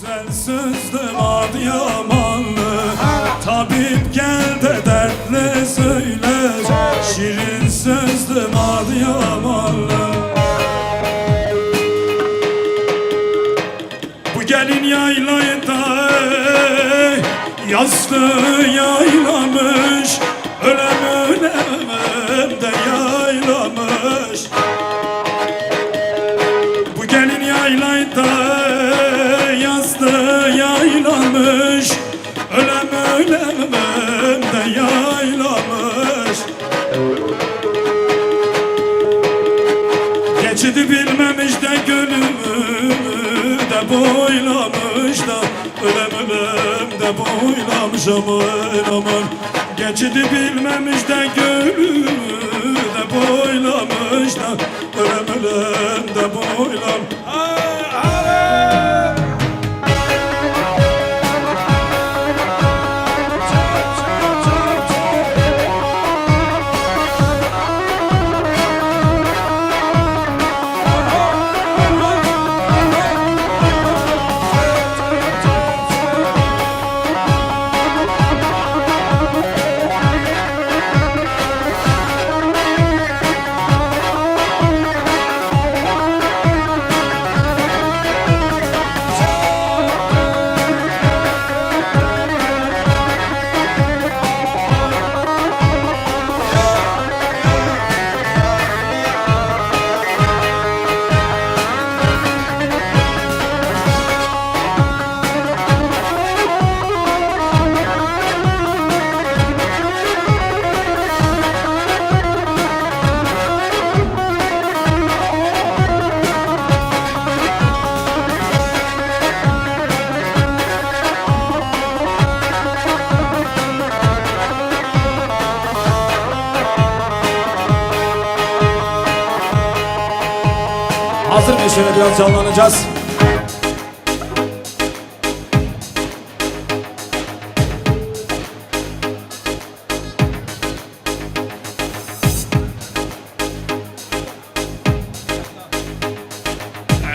Güzel sözlüm Adıyamanlı, tabip gel de dertle söyle. Şirin sözlüm Adıyamanlı. Bu gelin yaylayda yaslı yaylamış, ölem de yaylamış. Bu gelin yaylayda yaslı yaylamış, ölem de yaylamış. Geçidi bilmemiş de gönlümü de boylamış da, ölem de boylamış aman aman. Geçidi bilmemiş de gönlümü de boylamış da, ölem de boylamış. Hazır mıyız? Şöyle biraz canlanacağız.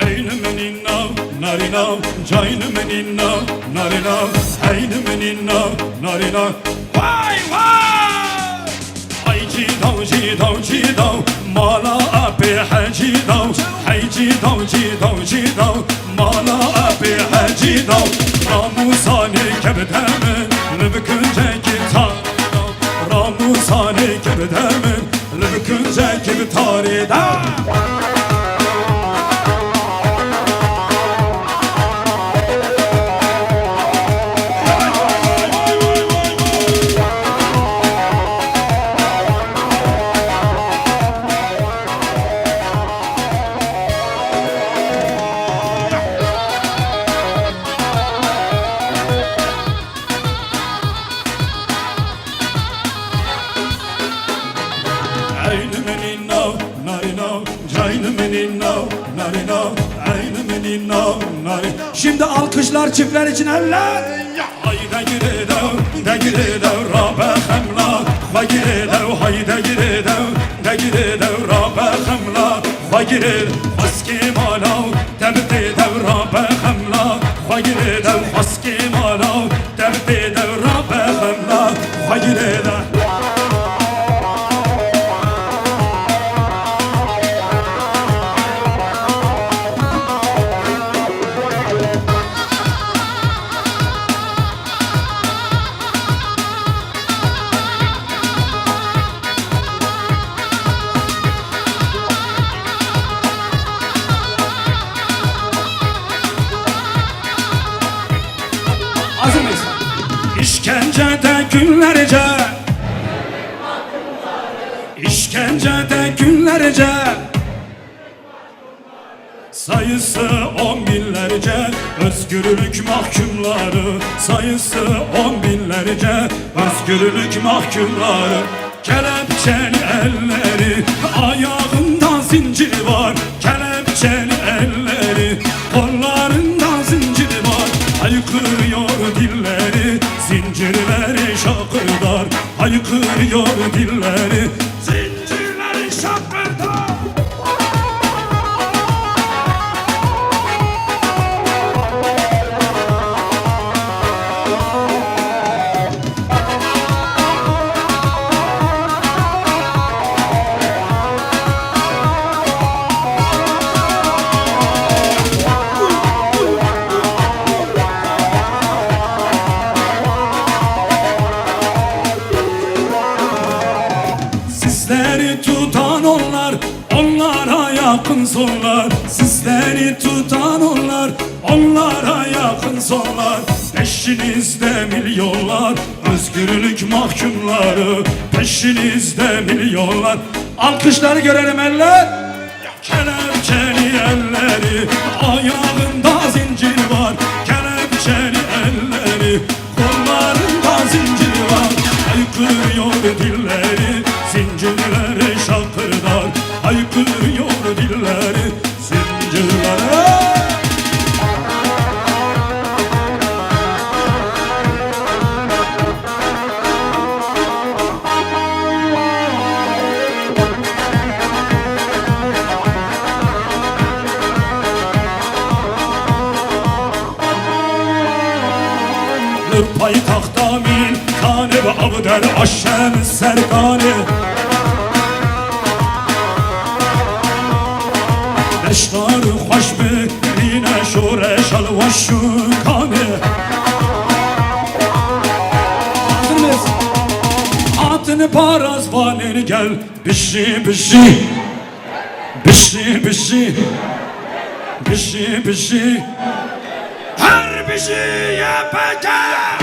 Eynemeninna, narina, caynemeninna, narina, eynemeninna, narina. Vay vay! Ay cidav, mala api hacidav, ay cidav, mala api hacidav. Ramusani kebdemin, lübkünce gitarida. Ramusani kebdemin, lübkünce gitarida. Eynemeninna, narina, caynemeninna, narina, eynemeninna, narina. Şimdi alkışlar çiftler için eller. Hayda giredev, rabe xemla, va giredev, hayda giredev, rabe xemla, va giredev, haski malav, tebdedev, rabe xemla, va giredev, haski malav, tebdedev, rabe xemla, va giredev. Hazır mıyız? İşkencede günlerce, işkencede günlerce, sayısı 10 binlerce, özgürlük mahkumları, sayısı 10 binlerce, özgürlük mahkumları. Kelepçeli elleri, ayağında zinciri var, kelepçeli elleri, kollarında zinciri var. Haykırıyor dilleri, zincirleri şakırdar, haykırıyor dilleri, zincirleri şakırdar. sonlar, sizleri tutan onlar, onlara yakın sonlar. Peşinizde milyonlar, özgürlük mahkumları, peşinizde milyonlar. Alkışları görelim eller. Kelepçeli elleri, ayağında zincir var. Kelepçeli elleri, kollarında zincir var. Haykırıyor dilleri, zincirleri şakırdar. Haykırıyor dilleri, zincirleri. Paytaxta min kanı ve abdel aşem serkanı. Leştarı hoş birine şure şalvaşu kanı. Hazır mıyız? Atını parazvanın gel bişi bişi. Bişi bişi. Bişi bişi. Her bişi yapacak.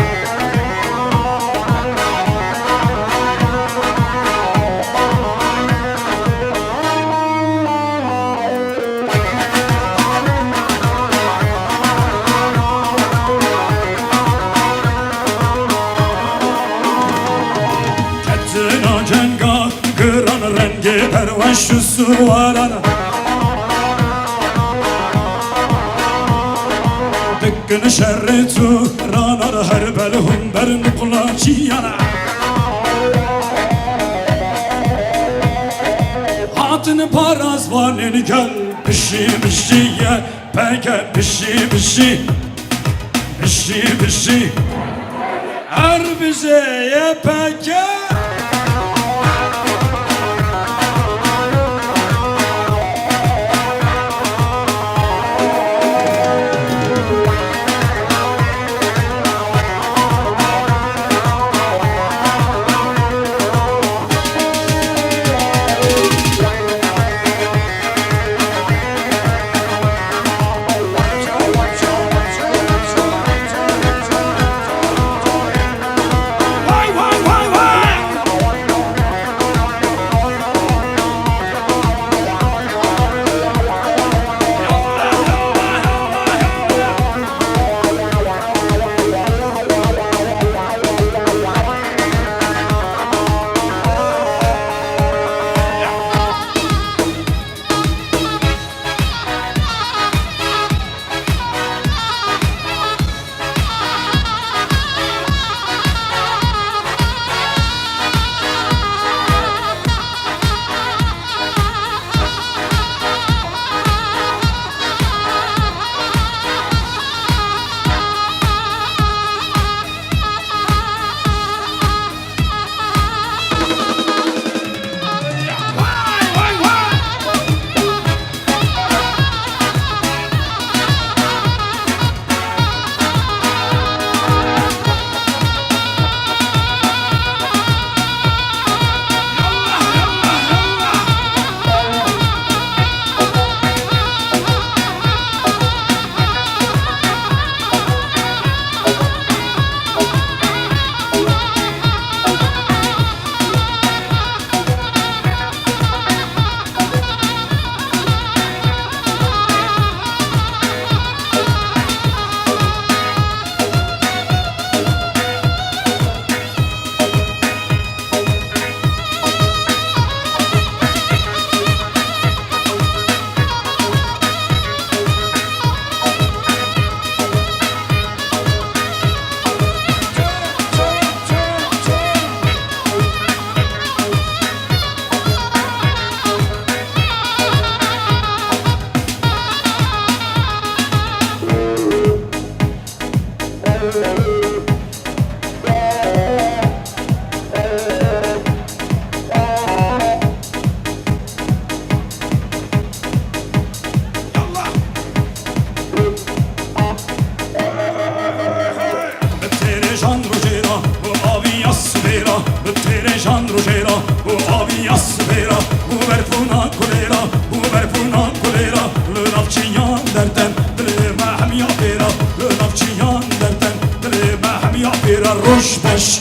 Kettina cenga kıran rengi pervaşu suvarana. Dıkkını şerri turanar her belhum berin kulaciyana. Hatını parazvanın gel bişi bişiye peke bişi bişi. Bişi bişi. Her bize yepeke. Sandro Gera, o Avias Vera, o Verfuna Colera, o Verfuna Colera. roşbaş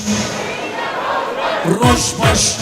Roşbaş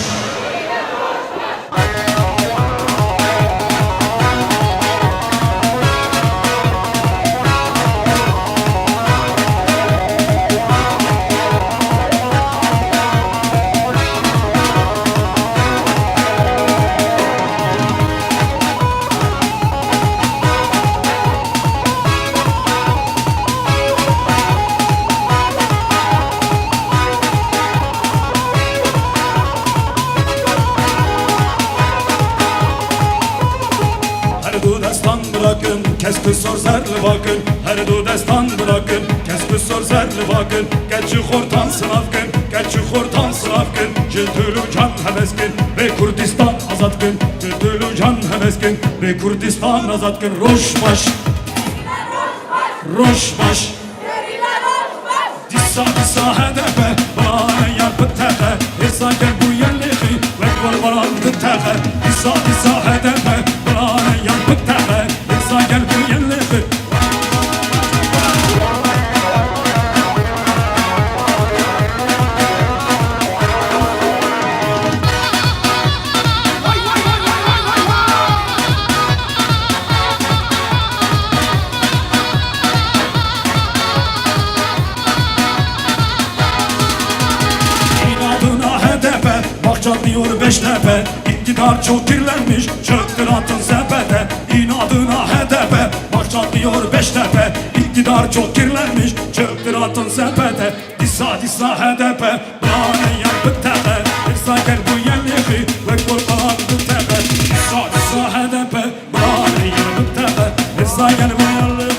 bırakın, kes kısor zerli bakın. Her du destan bırakın, kes kısor zerli bakın. Geçi hortan sınavkın, geçi hortan sınavkın. Cidülü can heveskin, ve Kurdistan azatkın. Cidülü can heveskin, ve Kurdistan azatkın. Roşbaş Roşbaş Dissa dissa hedefe, bana yapıp tehe. İsa gel bu yerliği, ve kol barandı tehe. Dissa dissa hedefe, bana yapıp tehe. İsa gel bu yerliği. Diyor Beştepe, iktidar çok kirlenmiş, çöktür atın sepete. İnadına hedefe, başlat diyor Beştepe, iktidar çok kirlenmiş, çöktür atın sepete. Dissa dissa hedefe, bana yapıp tepe. Dissa gel bu yerliği, ve korkalandı tepe. Dissa dissa hedefe, bana yapıp tepe. Dissa gel bu yerliği.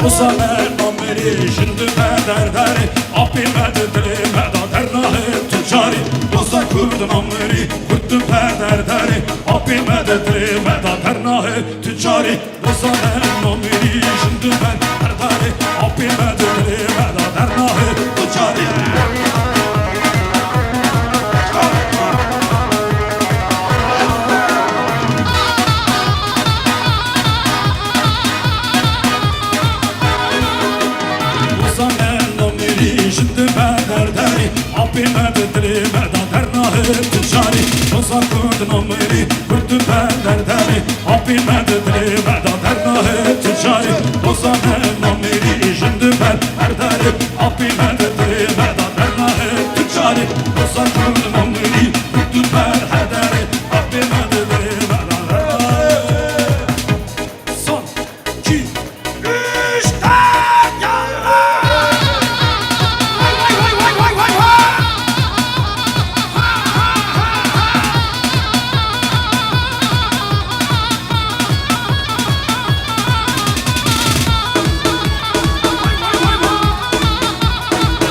Bu zaman amiri şimdi bederdari Apimedi dilime da dernahi tücari Dosta kurdun amiri kurdu bederdari Apimedi dilime da dernahi tücari Bu zaman amiri şimdi bederdari Apimedi dilime da dernahi tücari Şimdi bederdari Apimedi dilime da dernahi tücari Doza kurdun amiri kurdu bederdari Apimedi dilime da dernahi tücari Doza amiri şimdi bederdari Apimedi dilime da dernahi tücari Doza kurdun amiri kurdu bederdari Apimedi dilime da dernahi. Son 2 3 Vay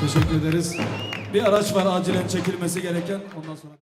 Teşekkür ederiz. Bir araç var acilen çekilmesi gereken. Ondan sonra...